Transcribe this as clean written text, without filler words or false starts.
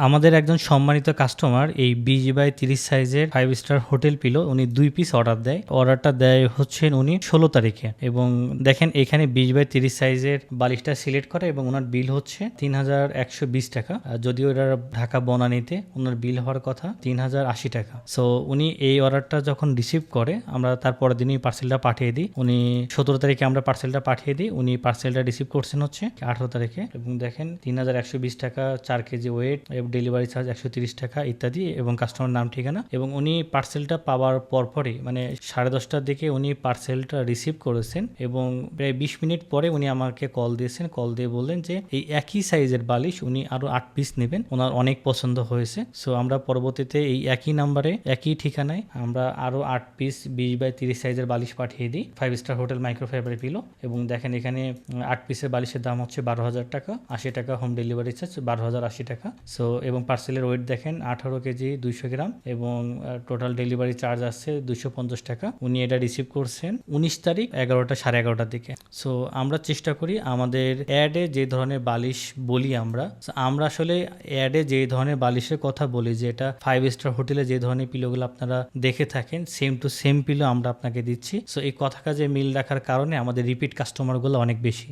আমাদের একজন সম্মানিত কাস্টমার এই 20x30 সাইজের 5 স্টার হোটেল পিলো উনি 2 পিস অর্ডার দেয়। অর্ডারটা দেয় হচ্ছেন উনি 16 তারিখে এবং দেখেন এখানে 20x30 সাইজের বালিশটা সিলেক্ট করে এবং ওনার বিল হচ্ছে 3120 টাকা। যদিও এটা ঢাকা বনানীতে ওনার বিল হওয়ার কথা 3080 টাকা। সো উনি এই অর্ডারটা যখন রিসিভ করে আমরা তার পরের দিনই পার্সেলটা পাঠিয়ে দিই। উনি 17 তারিখে আমরা পার্সেলটা পাঠিয়ে দিই। উনি পার্সেলটা রিসিভ করছেন হচ্ছে 18 তারিখে এবং দেখেন 3120 টাকা 4 কেজি ওয়েট, ডেলিভারি চার্জ 130 টাকা ইত্যাদি এবং কাস্টমার নাম ঠিকানা। এবং উনি পার্সেলটা পাওয়ার পরপরই মানে 10:30টার দিকে উনি পার্সেলটা রিসিভ করেছেন এবং প্রায় 20 মিনিট পরে উনি আমাকে কল দিয়েছেন। কল দিয়ে বললেন যে এই একই সাইজের বালিশ উনি আরো 8 পিস নেবেন, ওনার অনেক পছন্দ হয়েছে। সো আমরা পরবর্তীতে এই একই নাম্বারে একই ঠিকানায় আমরা আরো 8 পিস 20x30 সাইজের বালিশ পাঠিয়ে দিই 5 স্টার হোটেল মাইক্রোফাইবার পিলো। এবং দেখেন এখানে 8 পিসের বালিশের দাম হচ্ছে 12,000 টাকা, 80 টাকা হোম ডেলিভারি চার্জ, 12,080 টাকা। সো এবং পার্সেলের ওয়েট দেখেন 18 কেজি 200 গ্রাম এবং টোটাল ডেলিভারি চার্জ আসছে 250 টাকা। উনি এটা রিসিভ করছেন 19 তারিখ 11টা 11:30টার দিকে। সো আমরা চেষ্টা করি আমাদের অ্যাডে যে ধরনের বালিশ বলি আমরা আসলে অ্যাডে যে ধরনের বালিশের কথা বলি যে এটা 5 স্টার হোটেলে যে ধরনের পিলোগুলো আপনারা দেখে থাকেন সেম টু সেম পিলো আমরা আপনাকে দিচ্ছি। সো এই কথা কাজে মিল রাখার কারণে আমাদের রিপিট কাস্টমারগুলো অনেক বেশি।